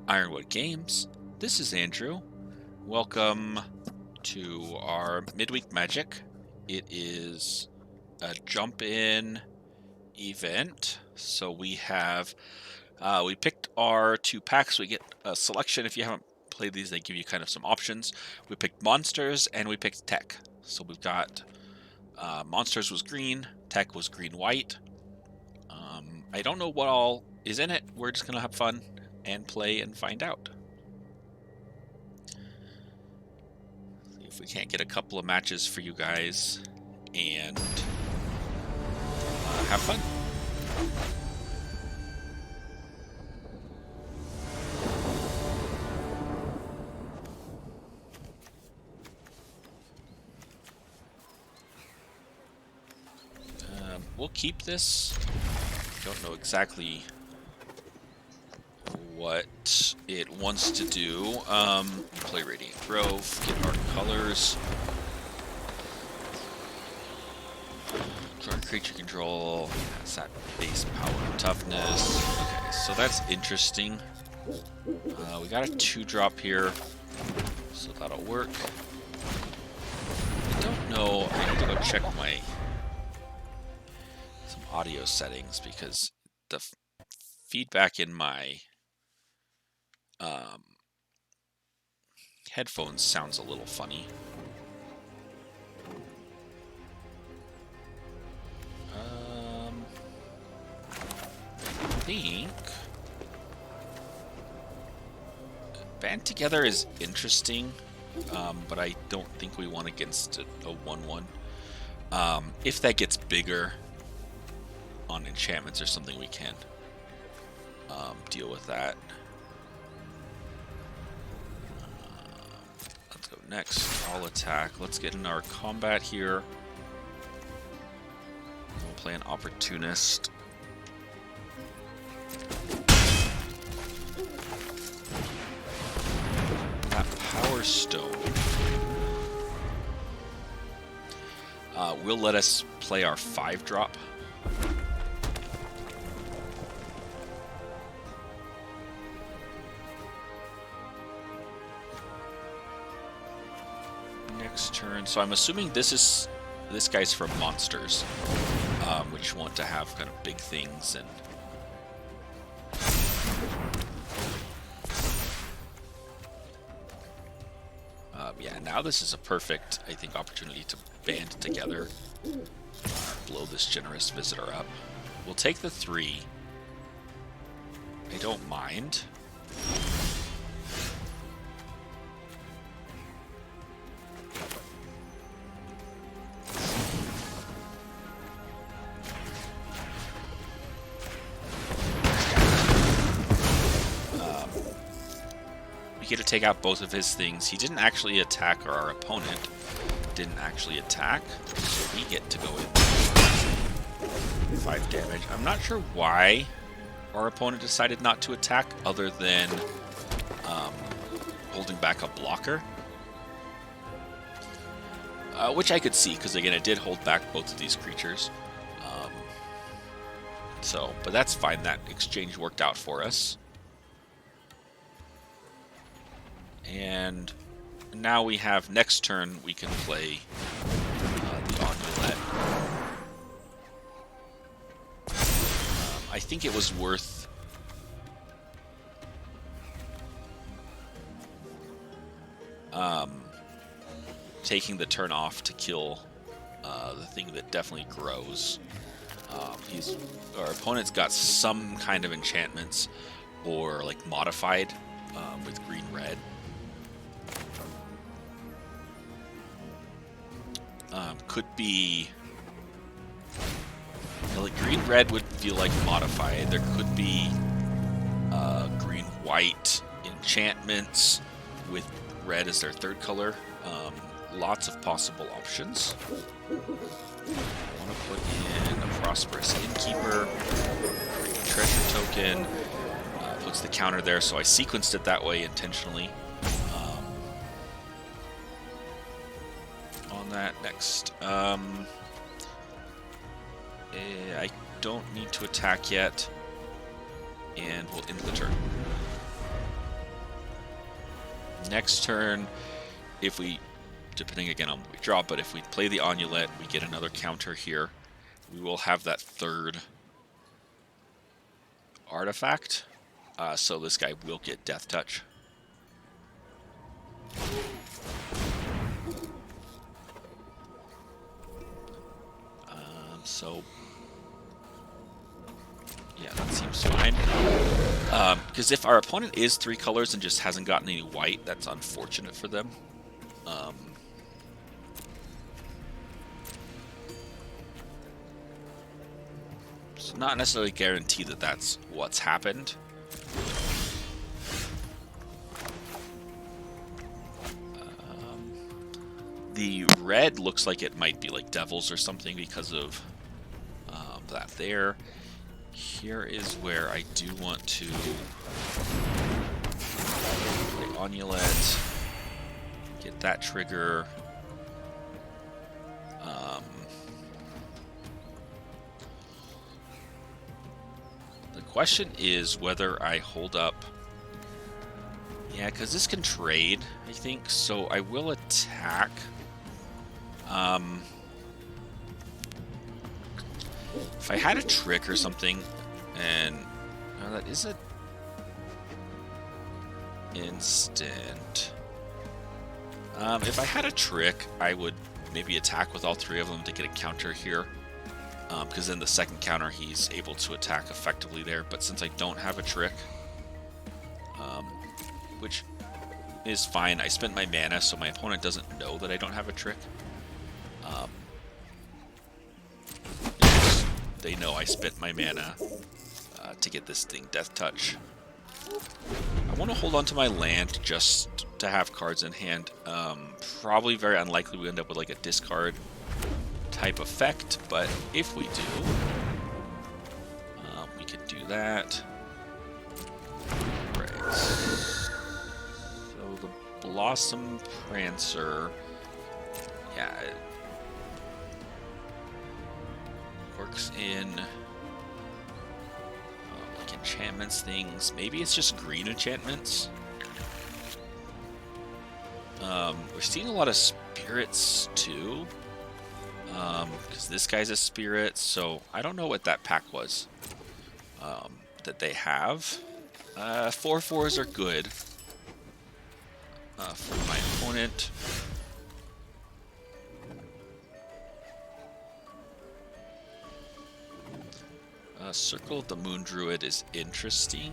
Ironwood Games. This is Andrew. Welcome to our midweek magic. It is a jump in event. So we picked our 2 packs. We get a selection. If you haven't played these, they give you kind of some options. We picked monsters and we picked tech. So we've got monsters was green, tech was green-white. I don't know what all is in it. We're just gonna have fun and play and find out. See if we can't get a couple of matches for you guys and have fun. We'll keep this. Don't know exactly what it wants to do. Play Radiant Grove, get our colors. Our creature control has that base power and toughness. Okay, so that's interesting. We got a 2-drop here, so that'll work. I don't know. I need to go check some audio settings because the feedback in my headphones sounds a little funny. I think Band Together is interesting, but I don't think we won against a 1/1. If that gets bigger on enchantments or something, we can deal with that. Let's go next. I'll attack. Let's get in our combat here. We'll play an opportunist. That Power Stone will let us play our 5-drop. Next turn. So I'm assuming this guy's from monsters, which want to have kind of big things and. Yeah, now this is a perfect, I think, opportunity to band together, blow this generous visitor up. We'll take the 3. I don't mind. Get to take out both of his things. He didn't actually attack, or our opponent didn't actually attack, so we get to go in 5 damage. I'm not sure why our opponent decided not to attack other than holding back a blocker, which I could see because again it did hold back both of these creatures. But that's fine. That exchange worked out for us. And now we have next turn we can play the Amulet. I think it was worth taking the turn off to kill the thing that definitely grows. Our opponent's got some kind of enchantments or like modified with green-red. Could be like green-red would feel like modified. There could be green-white enchantments with red as their 3rd color. Lots of possible options. I want to put in a Prosperous Innkeeper, treasure token. Puts the counter there, so I sequenced it that way intentionally. That next. I don't need to attack yet, and we'll end the turn. Next turn, if we, depending again on what we draw, but if we play the Onulet, we get another counter here. We will have that third artifact, so this guy will get Death Touch. So, yeah, that seems fine. Because if our opponent is 3 colors and just hasn't gotten any white, that's unfortunate for them. It's not necessarily guaranteed that that's what's happened. The red looks like it might be like Devils or something because of that there. Here is where I do want to play Onulet, get that trigger. The question is whether I hold up. Yeah, because this can trade, I think, so I will attack. If I had a trick or something, and that is an instant. If I had a trick, I would maybe attack with all 3 of them to get a counter here, because then the second counter he's able to attack effectively there. But since I don't have a trick, which is fine, I spent my mana, so my opponent doesn't know that I don't have a trick. They know I spent my mana to get this thing Death Touch. I want to hold on to my land just to have cards in hand. Probably very unlikely we end up with like a discard type effect, but if we do, we could do that. Right. So the Blossom Prancer, yeah, it works in like enchantments things. Maybe it's just green enchantments. We're seeing a lot of spirits too, because this guy's a spirit, so I don't know what that pack was that they have. 4/4s are good for my opponent. Circle of the Moon Druid is interesting.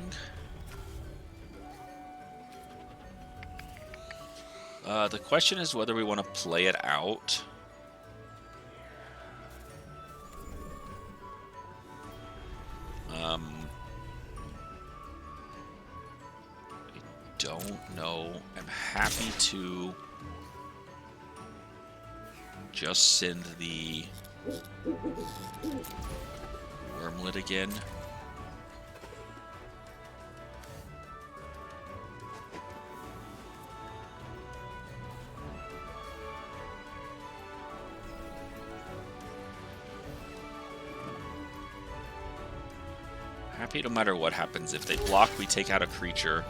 The question is whether we want to play it out. I don't know. I'm happy to just send the Wormlet again. Happy no matter what happens. If they block, we take out a creature,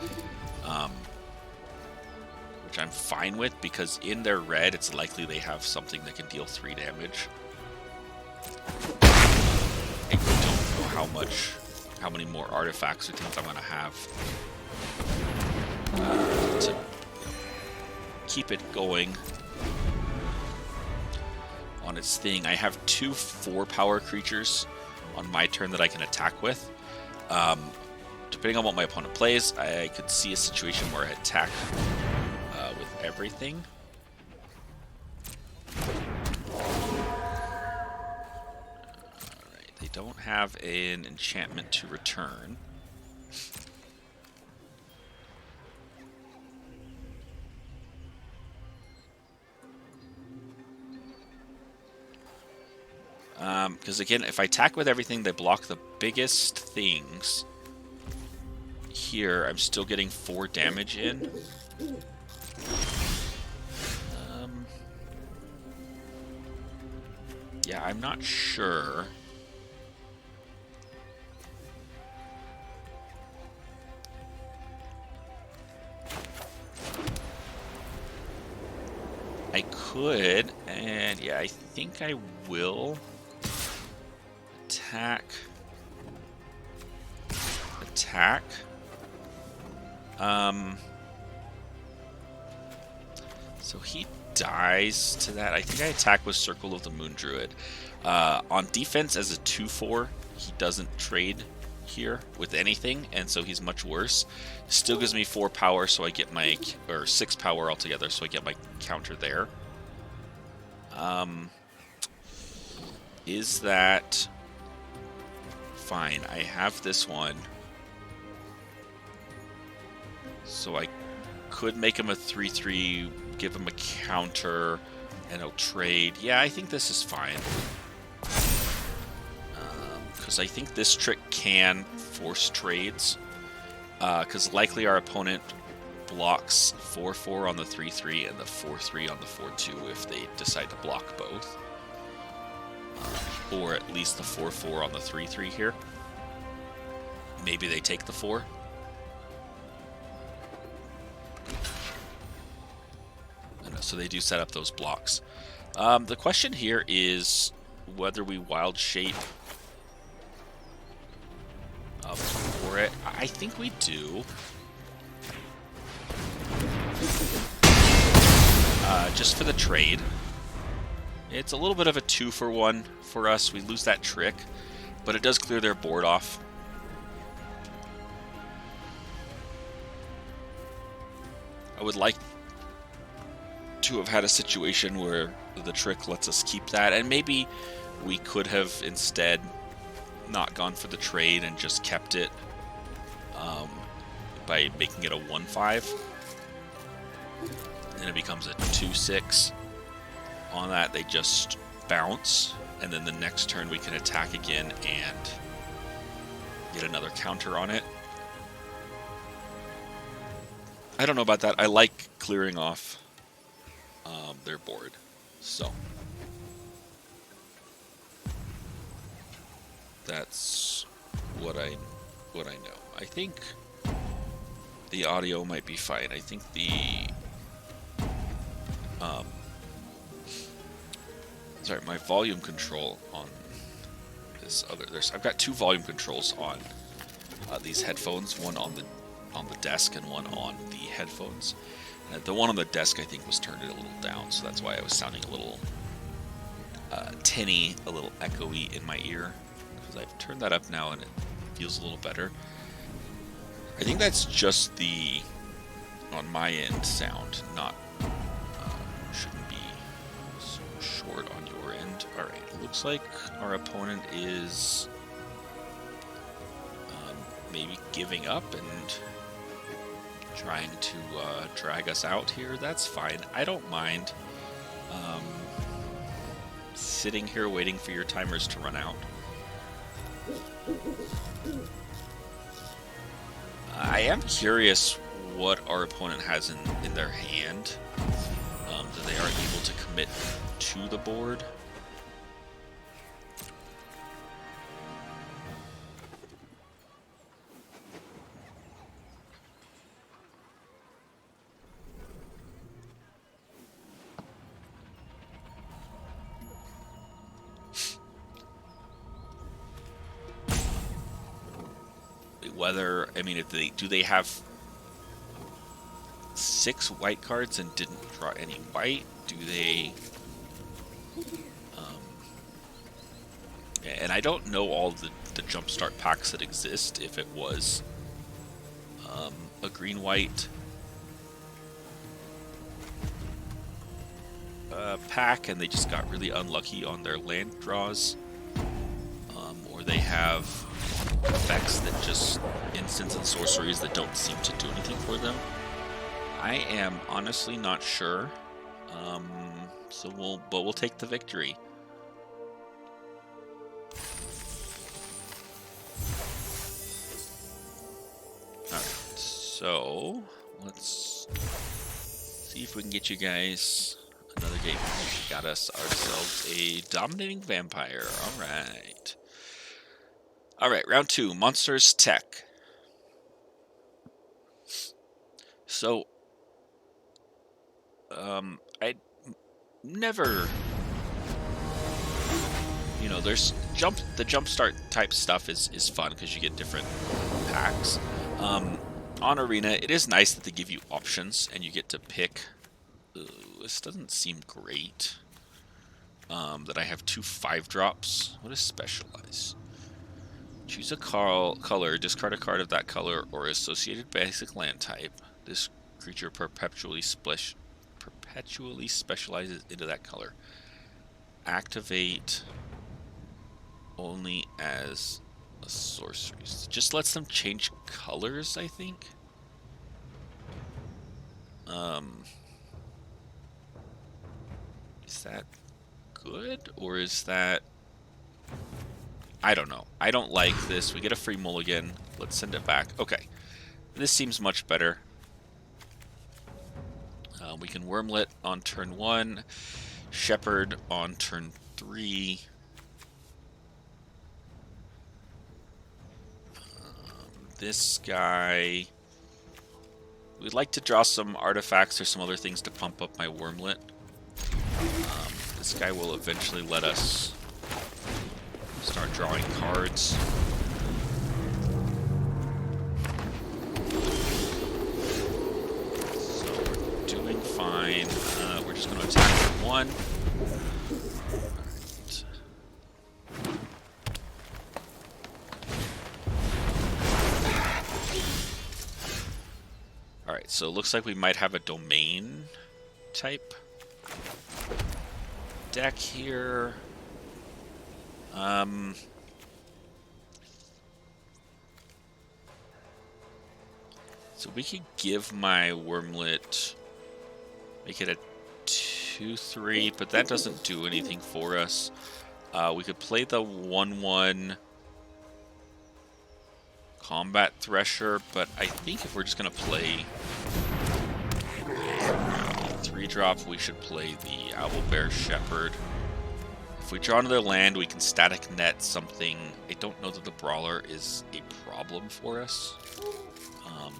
which I'm fine with, because in their red, it's likely they have something that can deal 3 damage. I don't know how many more artifacts or things I'm going to have to keep it going on its thing. I have 2 4-power creatures on my turn that I can attack with. Depending on what my opponent plays, I could see a situation where I attack with everything. Alright, they don't have an enchantment to return. Because again, if I attack with everything, they block the biggest things. Here, I'm still getting 4 damage in. Yeah, I'm not sure. I could, and yeah, I think I will attack. So he dies to that. I think I attack with Circle of the Moon Druid. On defense as a 2/4, he doesn't trade here with anything, and so he's much worse. Still gives me 4 power, so I get my, or 6 power altogether, so I get my counter there. Is that fine? I have this one, so I could make him a 3/3, give him a counter, and he'll trade. Yeah, I think this is fine. Because I think this trick can force trades. Because likely our opponent blocks 4/4 on the 3/3 and the 4/3 on the 4/2 if they decide to block both. Or at least the 4/4 on the 3/3 here. Maybe they take the 4. So they do set up those blocks. The question here is whether we wild shape for it. I think we do. Just for the trade. It's a little bit of a 2-for-1 for us. We lose that trick, but it does clear their board off. I would like to have had a situation where the trick lets us keep that, and maybe we could have instead not gone for the trade and just kept it by making it a 1/5. And it becomes a 2/6. On that, they just bounce, and then the next turn we can attack again and get another counter on it. I don't know about that. I like clearing off their board, so that's what I know. I think the audio might be fine. I think the sorry, my volume control on this other. I've got 2 volume controls on these headphones. One on the desk and one on the headphones. The one on the desk I think was turned a little down, so that's why I was sounding a little tinny, a little echoey in my ear. Because I've turned that up now and it feels a little better. I think that's just the on my end sound, not shouldn't be so short on your end. All right, it looks like our opponent is maybe giving up and trying to drag us out here. That's fine. I don't mind sitting here waiting for your timers to run out. I am curious what our opponent has in their hand that they aren't able to commit to the board. Whether, I mean, if they have 6 white cards and didn't draw any white? Do they? And I don't know all the jumpstart packs that exist. If it was a green-white pack and they just got really unlucky on their land draws, or they have effects that just instants and sorceries that don't seem to do anything for them. I am honestly not sure. So we'll take the victory. Alright, so let's see if we can get you guys another game. We got ourselves a dominating vampire. Alright. Alright, round 2, Monsters Tech. So never... You know, there's the jumpstart type stuff is fun because you get different packs. On Arena, it is nice that they give you options and you get to pick. Ooh, this doesn't seem great. That I have 2 5-drops. What is specialize? Choose a color, discard a card of that color or associated basic land type. This creature perpetually specializes into that color. Activate only as a sorcery. Just lets them change colors, I think. Is that good or is that... I don't know. I don't like this. We get a free mulligan. Let's send it back. Okay. This seems much better. We can Wormlet on turn 1. Shepherd on turn 3. This guy... We'd like to draw some artifacts or some other things to pump up my Wormlet. This guy will eventually let us start drawing cards. So we're doing fine. We're just going to attack for 1. Alright, so it looks like we might have a domain type deck here. So we could give my Wormlet, make it a 2/3, but that doesn't do anything for us. We could play the 1/1 Combat Thresher, but I think if we're just going to play the 3-drop, we should play the Owlbear Shepherd. If we draw another land, we can static net something. I don't know that the Brawler is a problem for us.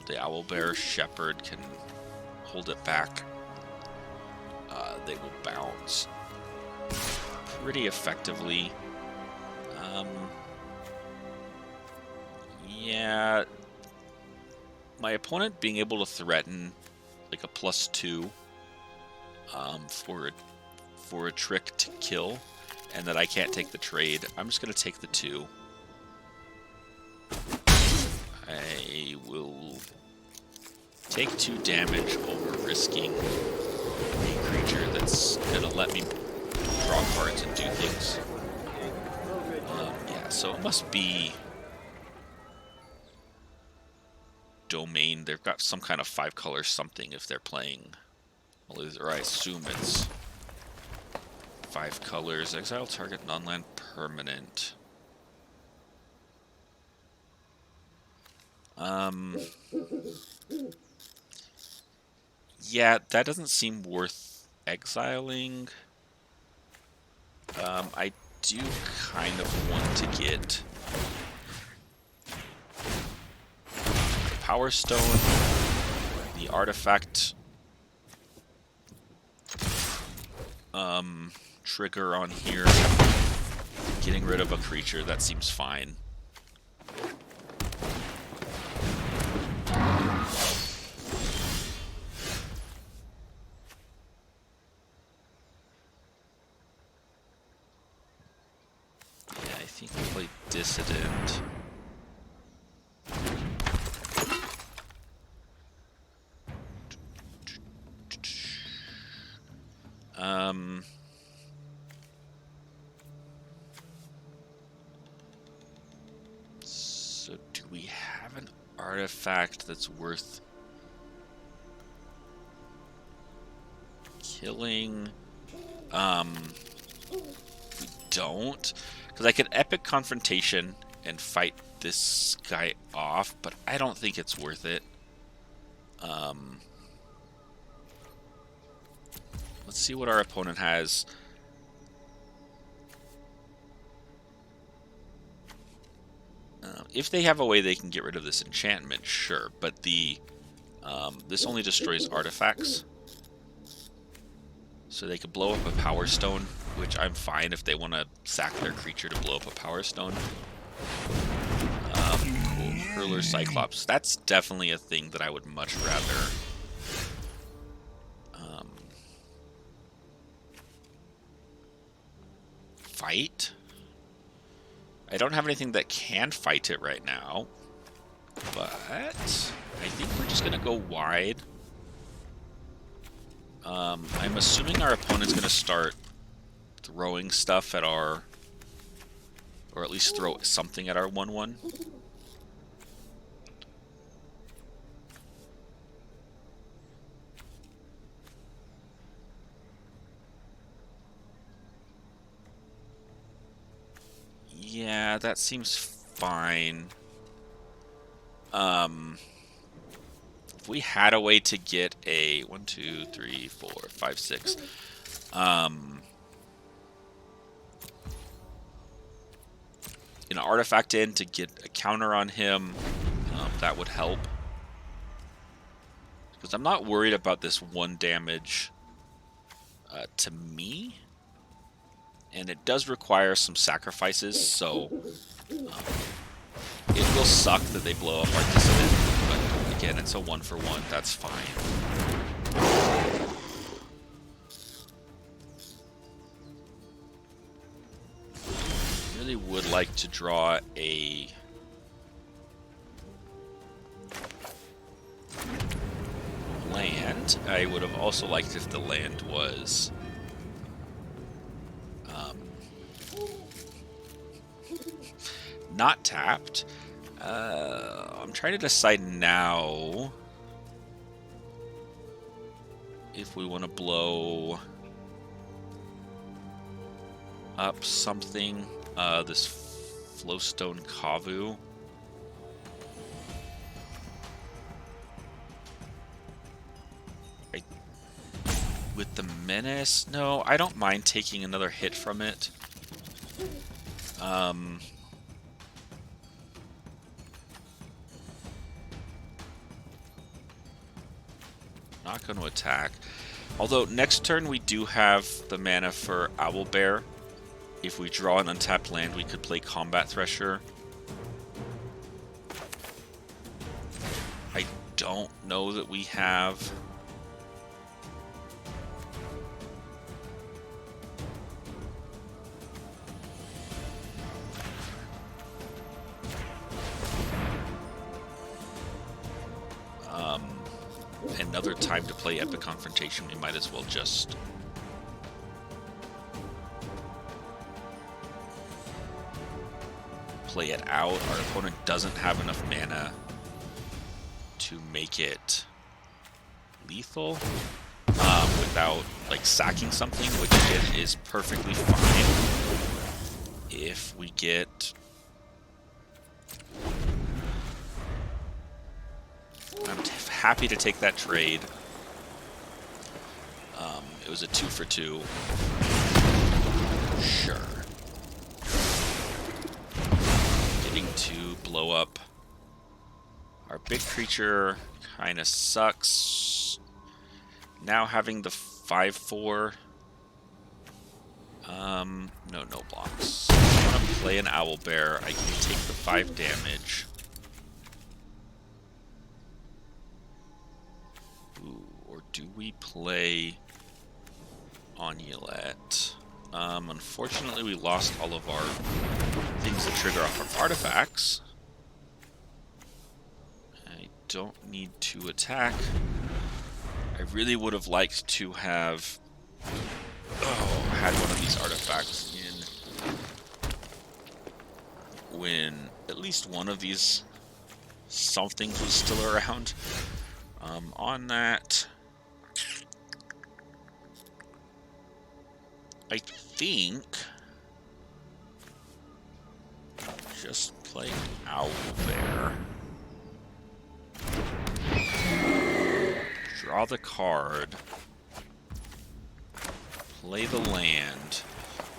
The Owlbear Shepherd can hold it back. They will bounce pretty effectively. Yeah, my opponent being able to threaten like a +2 for a trick to kill, and that I can't take the trade. I'm just going to take the 2. I will take 2 damage over risking a creature that's going to let me draw cards and do things. Yeah, so it must be domain. They've got some kind of 5-color something if they're playing. Or I assume it's 5 colors. Exile target non-land permanent. Yeah, that doesn't seem worth exiling. I do kind of want to get Power Stone, the artifact trigger on here, getting rid of a creature, that seems fine. Yeah, I think we play Dissident. So do we have an artifact that's worth killing? We don't, because I could Epic Confrontation and fight this guy off, but I don't think it's worth it. Let's see what our opponent has. If they have a way they can get rid of this enchantment, sure, but the this only destroys artifacts. So they could blow up a Power Stone, which I'm fine if they want to sack their creature to blow up a Power Stone. Cool. Hurler Cyclops. That's definitely a thing that I would much rather fight. I don't have anything that can fight it right now, but I think we're just going to go wide. I'm assuming our opponent's going to start throwing stuff at our, or at least throw something at our 1/1. Yeah, that seems fine. If we had a way to get a 1, 2, 3, 4, 5, 6, an artifact in to get a counter on him, that would help. Because I'm not worried about this 1 damage to me. And it does require some sacrifices, so it will suck that they blow up our Dissident. But again, it's a 1-for-1, that's fine. Really would like to draw a land. I would have also liked if the land was not tapped. I'm trying to decide now if we want to blow up something. This Flowstone Kavu. With the Menace? No, I don't mind taking another hit from it. Not going to attack. Although next turn we do have the mana for Owlbear. If we draw an untapped land, we could play Combat Thresher. I don't know that we have... another time to play Epic Confrontation. We might as well just play it out. Our opponent doesn't have enough mana to make it lethal without like sacking something, which again is perfectly fine if we get... I'm happy to take that trade. It was a 2-for-2. Sure. Getting to blow up our big creature kind of sucks. Now having the 5/4. No blocks. If I want to play an Owlbear, I can take the 5 damage. Or do we play Onulet? Unfortunately, we lost all of our things that trigger off our artifacts. I don't need to attack. I really would have liked to have had one of these artifacts in when at least one of these somethings was still around. On that, I think just play Owlbear. Draw the card. Play the land.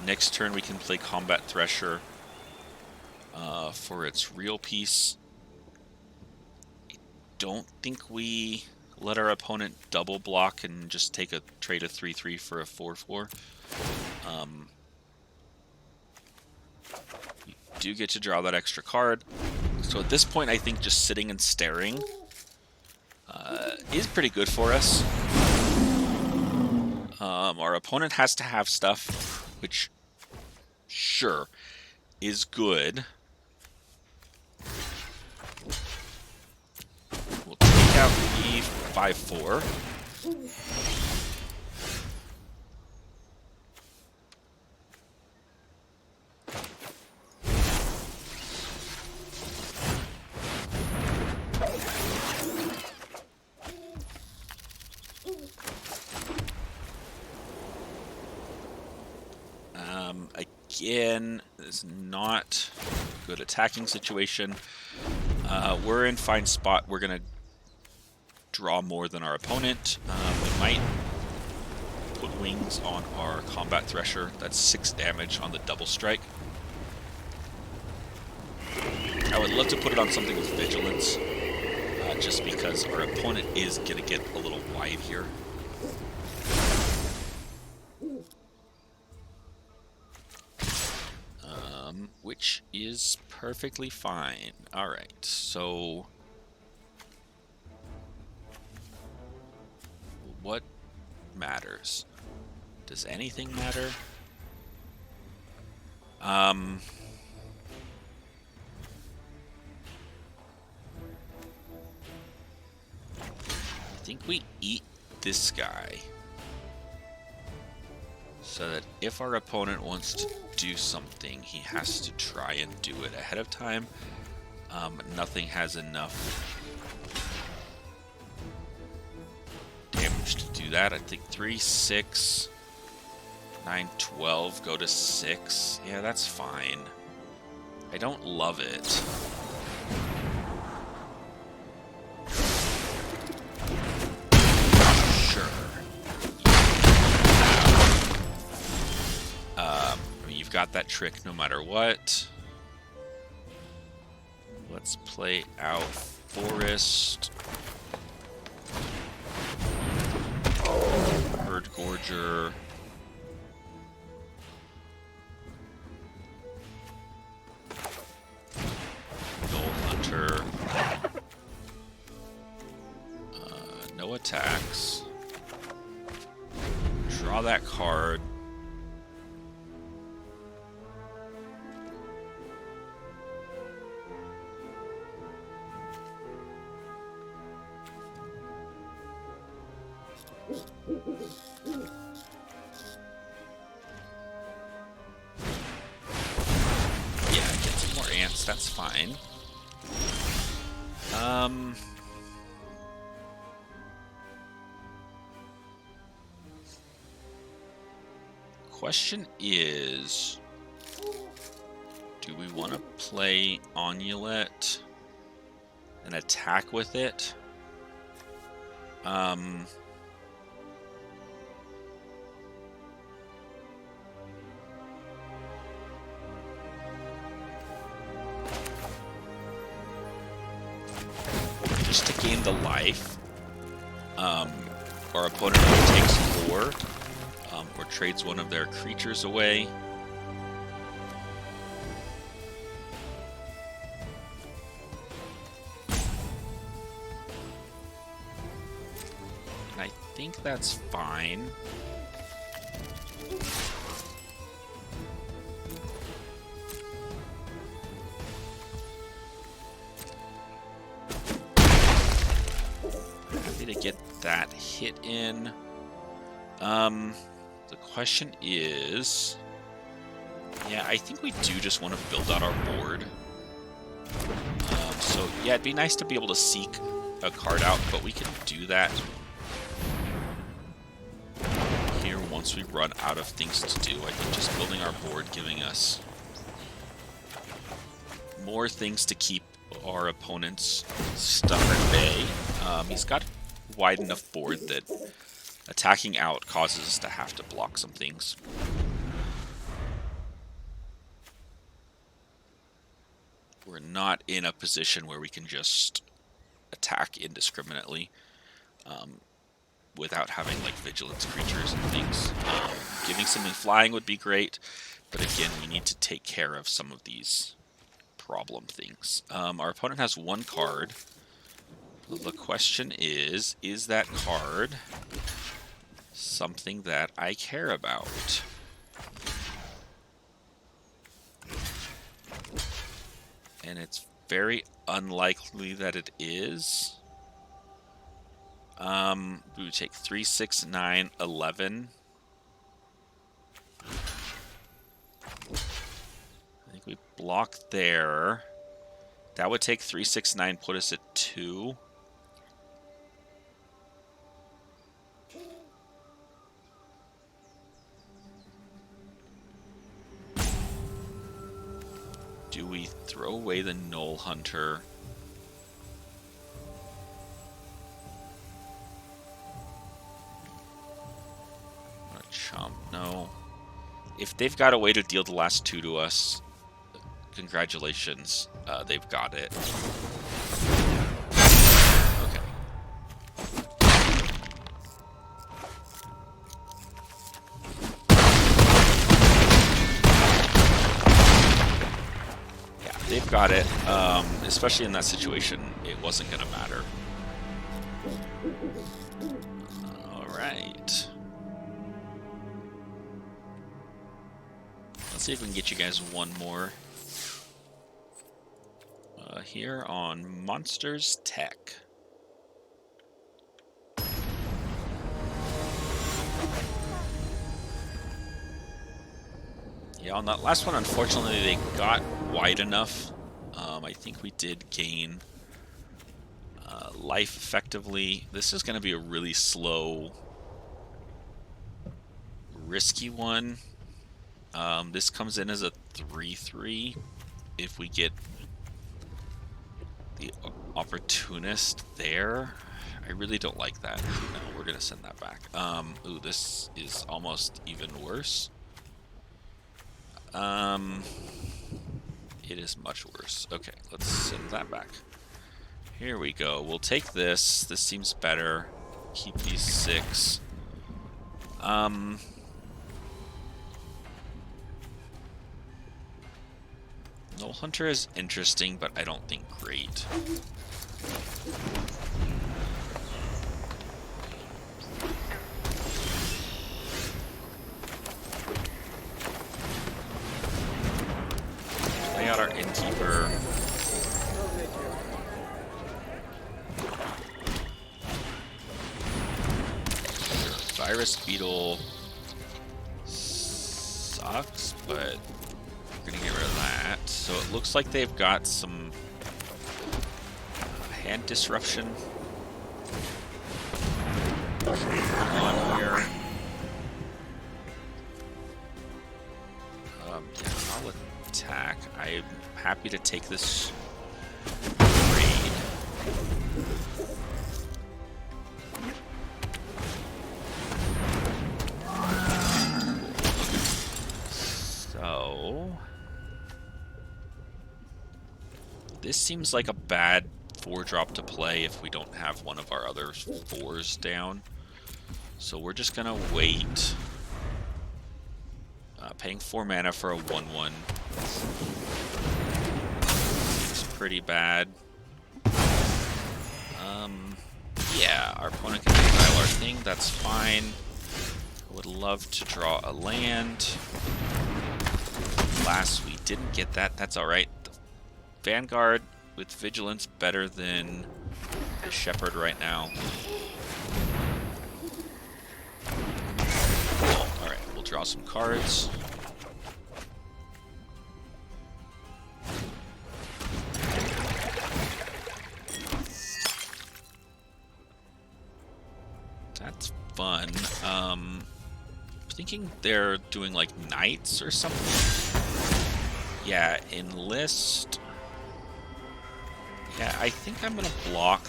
Next turn we can play Combat Thresher for its real piece. I don't think we let our opponent double block and just trade a 3/3 for a 4/4. You do get to draw that extra card. So at this point, I think just sitting and staring is pretty good for us. Our opponent has to have stuff, which, sure, is good. We'll take out the 5/4. Again, it's not a good attacking situation. We're in fine spot. We're going to draw more than our opponent. We might put wings on our combat thresher. That's 6 damage on the double strike. I would love to put it on something with vigilance, just because our opponent is going to get a little wide here. Which is perfectly fine. All right, so what matters? Does anything matter? I think we eat this guy, so that if our opponent wants to do something, he has to try and do it ahead of time. Nothing has enough damage to do that. I think 3, 6, 9, 12, go to 6. Yeah, that's fine. I don't love it. You've got that trick no matter what. Let's play out Forest. Herd Gorger. Gold Hunter. No attacks. Draw that card. That's fine. Question is, do we want to play Onulet and attack with it? Just to gain the life. Our opponent takes 4, or trades one of their creatures away. And I think that's fine. To get that hit in. The question is, yeah, I think we do just want to build out our board. So yeah, it'd be nice to be able to seek a card out, but we can do that here once we run out of things to do. I think just building our board, giving us more things to keep our opponent's stuff at bay. He's got wide enough board that attacking out causes us to have to block some things. We're not in a position where we can just attack indiscriminately. without having like vigilance creatures and things. Giving something flying would be great, but again, we need to take care of some of these problem things. Our opponent has one card. The question is that card something that I care about? And it's very unlikely that it is. We would take 3, 6, 9, 11. I think we block there. That would take 3, 6, 9, put us at 2. Do we throw away the Null Hunter? Chump, no. If they've got a way to deal the last 2 to us, congratulations, they've got it. Okay. Yeah, they've got it. Especially in that situation, it wasn't going to matter. All right. Let's see if we can get you guys one more. Here on Monsters Tech. Yeah, on that last one, unfortunately, they got wide enough. I think we did gain life effectively. This is going to be a really slow, risky one. This comes in as a 3/3 if we get the Opportunist there. I really don't like that. No, we're going to send that back. Ooh, this is almost even worse. It is much worse. Okay, let's send that back. Here we go. We'll take this. This seems better. Keep these 6. Null Hunter is interesting, but I don't think great. Play out our Innkeeper. Sure, Virus Beetle sucks, but we're gonna get rid of that. So it looks like they've got some hand disruption on here. Yeah, I'll attack. I'm happy to take this raid. So this seems like a bad 4-drop to play if we don't have one of our other 4s down. So we're just gonna wait. Paying 4 mana for a 1/1 seems pretty bad. Yeah, our opponent can exile our thing, that's fine. I would love to draw a land. Last we didn't get that, that's alright. Vanguard with Vigilance better than the Shepherd right now. Alright, we'll draw some cards. That's fun. Thinking they're doing like knights or something. Yeah, enlist. Yeah, I think I'm gonna block.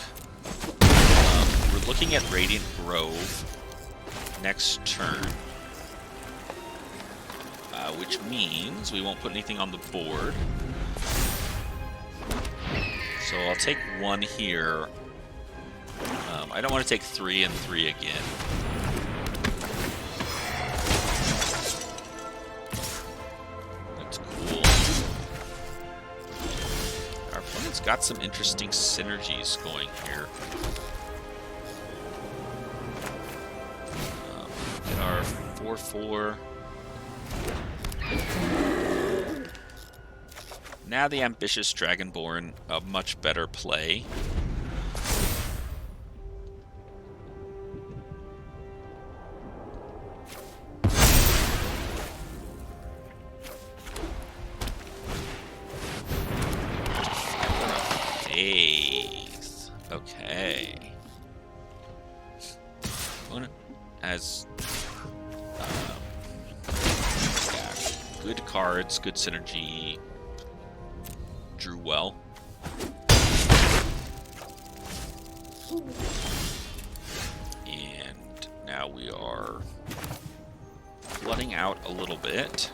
We're looking at Radiant Grove next turn, which means we won't put anything on the board. So I'll take 1 here. I don't want to take 3 and 3 again. That's cool. Our opponent's got some interesting synergies going here. Get our 4/4. Now the Ambitious Dragonborn, a much better play. Faith. Okay. Opponent has good cards, good synergy. Drew well. And now we are flooding out a little bit.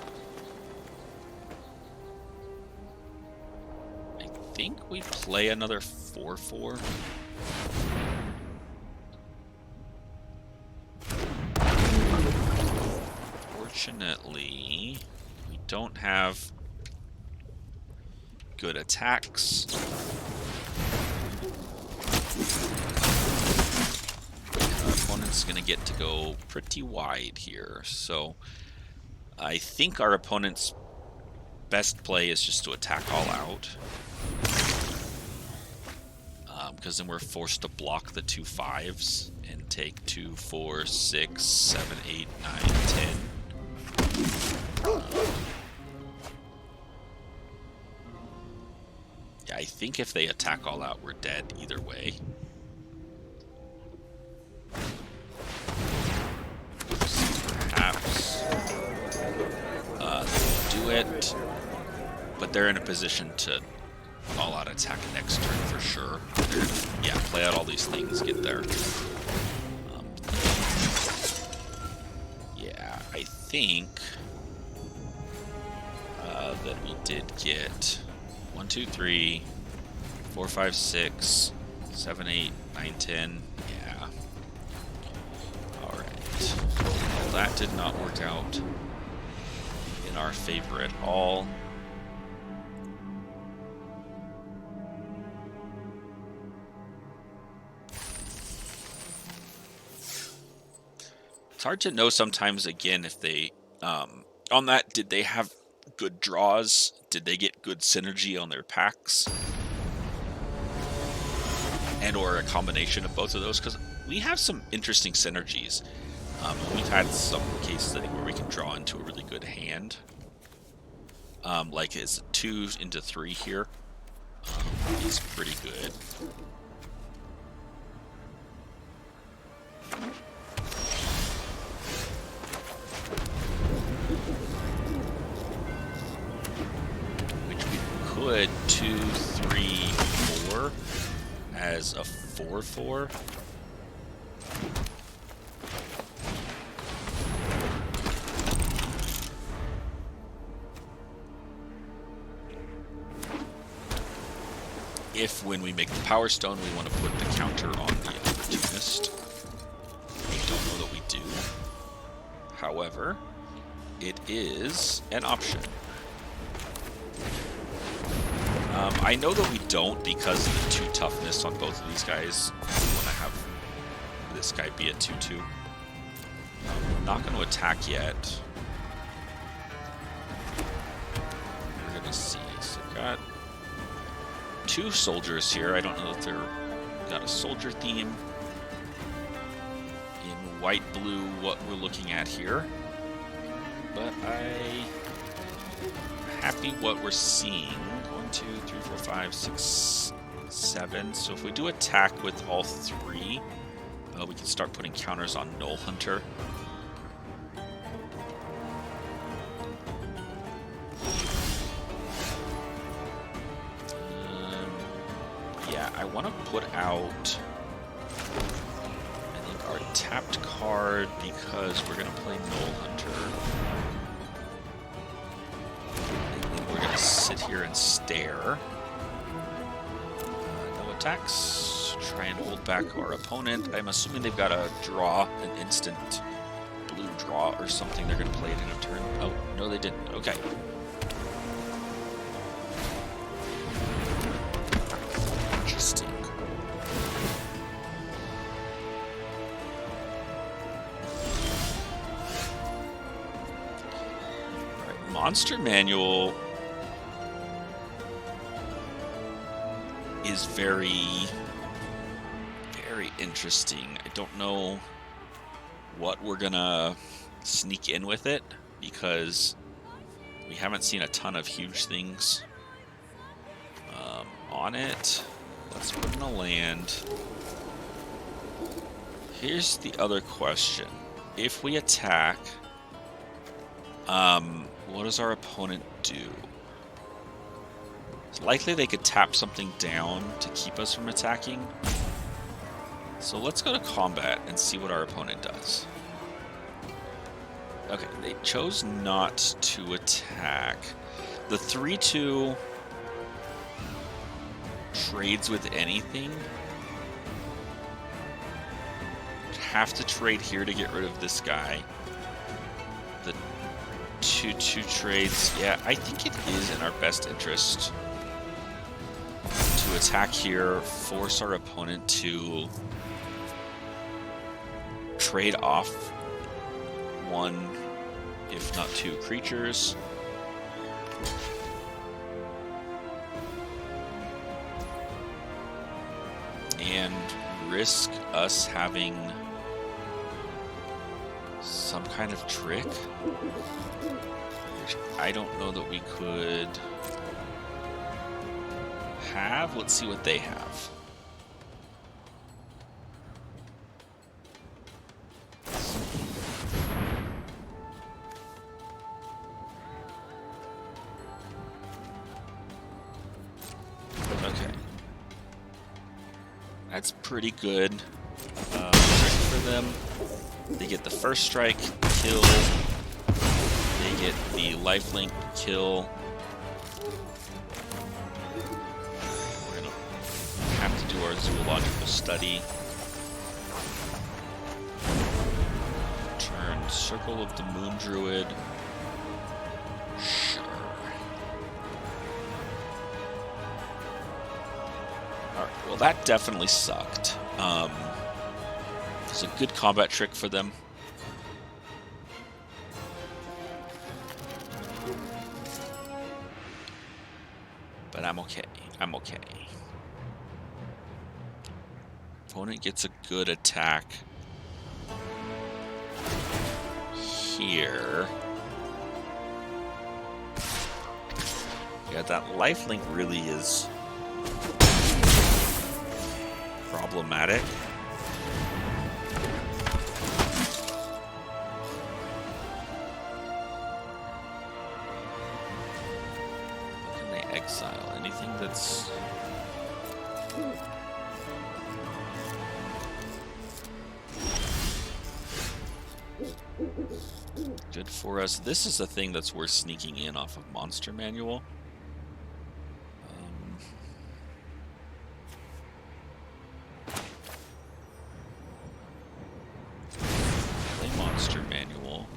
I think we play another 4/4. Fortunately, we don't have good attacks. Our opponent's going to get to go pretty wide here. So I think our opponent's best play is just to attack all out. Because then we're forced to block the 2 5s and take 2, 4, 6, 7, 8, 9, 10. Yeah, I think if they attack all out, we're dead either way. Perhaps they'll do it, but they're in a position to all-out attack next turn for sure. Yeah, play out all these things, get there. Yeah, I think that we did get 1, 2, 3, 4, 5, 6, 7, 8, 9, 10. Yeah. Alright. Well, that did not work out in our favor at all. It's hard to know sometimes, again, if they, on that, did they have good draws? Did they get good synergy on their packs? And or a combination of both of those? Because we have some interesting synergies. We've had some cases, I think, where we can draw into a really good hand. Like it's 2 into 3 here. Is pretty good. Could 2, 3, 4 as a 4/4. If when we make the Power Stone, we want to put the counter on the Opportunist. I don't know that we do. However, it is an option. I know that we don't because of the 2 toughness on both of these guys. We want to have this guy be a 2/2. I'm not going to attack yet. We're going to see. So we've got 2 soldiers here. I don't know if they're got a soldier theme. In white, blue, what we're looking at here. But I'm happy what we're seeing. 1, 2, 3, 4, 5, 6, 7. So if we do attack with all 3, we can start putting counters on Null Hunter. Yeah, I want to put out, I think, our tapped card because we're going to play Null Hunter. Sit here and stare. No attacks. to try and hold back our opponent. I'm assuming they've got a draw, an instant blue draw or something. They're going to play it in a turn. Oh, no, they didn't. Okay. Interesting. All right, Monster Manual is very interesting. I don't know what we're gonna sneak in with it because we haven't seen a ton of huge things on it. Let's put in a land. Here's the other question. If we attack, what does our opponent do? It's likely they could tap something down to keep us from attacking. So let's go to combat and see what our opponent does. Okay, they chose not to attack. The 3/2 trades with anything. Have to trade here to get rid of this guy. The 2/2 trades. Yeah, I think it is in our best interest to attack here, force our opponent to trade off one, if not two, creatures. And risk us having some kind of trick, which I don't know that we could have. Let's see what they have. Okay. That's pretty good for them. They get the first strike, kill. They get the lifelink, kill. We're gonna have to do our zoological study. Turn Circle of the Moon Druid. Sure. Alright, well that definitely sucked. It's a good combat trick for them. But I'm okay. I'm okay. Opponent gets a good attack here. Yeah, that lifelink really is problematic. Exile anything that's good for us. This is a thing that's worth sneaking in off of Monster Manual. Play Monster Manual.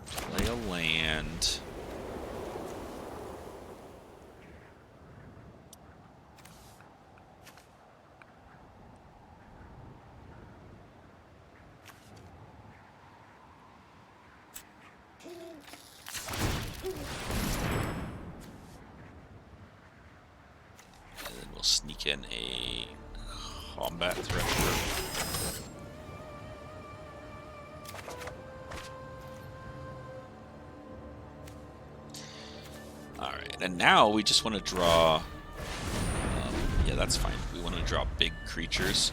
Play a land. And then we'll sneak in a combat thresher. And now we just want to draw, yeah, that's fine. We want to draw big creatures.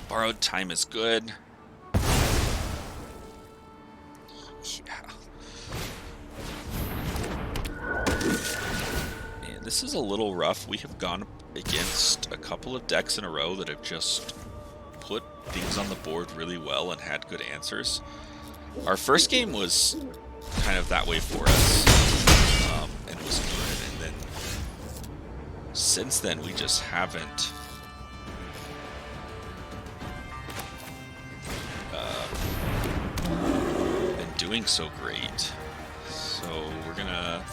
Borrowed Time is good. Yeah. Man, this is a little rough. We have gone against a couple of decks in a row that have just put things on the board really well and had good answers. Our first game was kind of that way for us, and was good. And then since then, we just haven't been doing so great. So we're gonna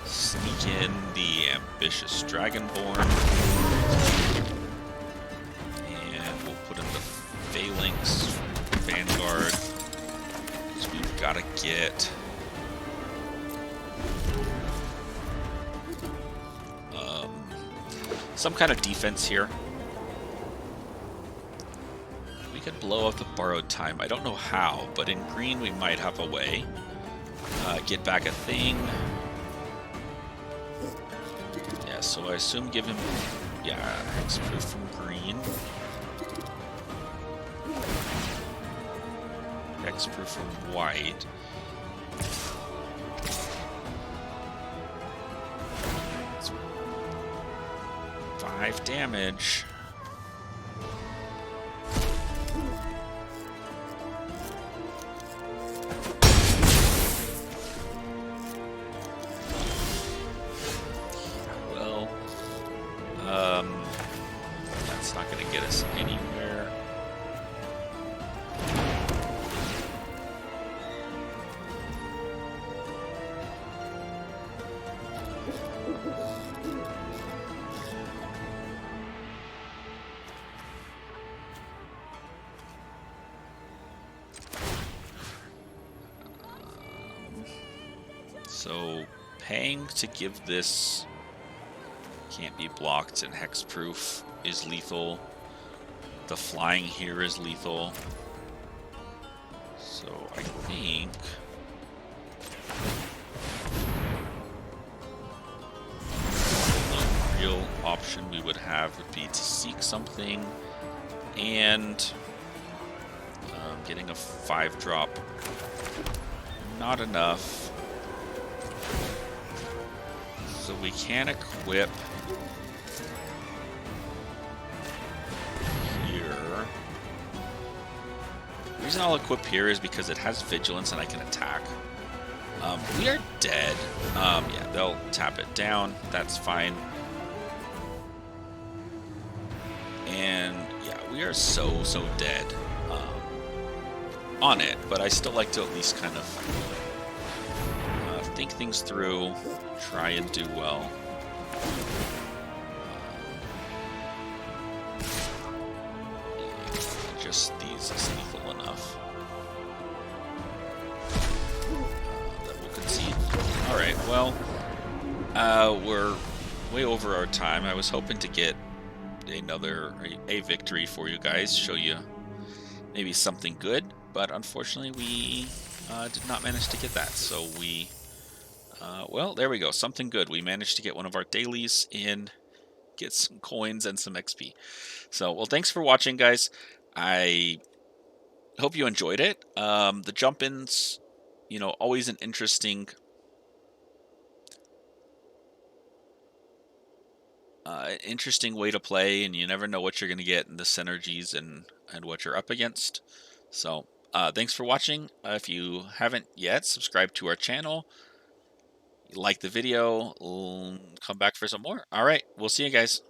sneak in the ambitious Dragonborn, and we'll put in the Phalanx Vanguard. So we've got to get some kind of defense here. We could blow up the borrowed time. I don't know how, but in green we might have a way. Get back a thing. Yeah, so I assume give him, yeah, hexproof from green. Hexproof from white. It's 5 damage. That's not going to get us anywhere. So paying to give this can't be blocked, and hexproof is lethal. The flying here is lethal. So I think the real option we would have would be to seek something, and getting a 5-drop, not enough. So we can equip here. The reason I'll equip here is because it has vigilance and I can attack. We are dead. Yeah, they'll tap it down. That's fine. And yeah, we are so dead on it, but I still like to at least kind of think things through, try and do well. Just these is lethal enough that we'll concede. Alright, well, we're way over our time. I was hoping to get a victory for you guys, show you maybe something good, but unfortunately we did not manage to get that. So we well, there we go. Something good. We managed to get one of our dailies in, get some coins and some XP. So, well, thanks for watching, guys. I hope you enjoyed it. The jump-ins, you know, always an interesting way to play, and you never know what you're going to get in the synergies and what you're up against. So, thanks for watching. If you haven't yet, subscribe to our channel. Like the video, come back for some more. All right, we'll see you guys.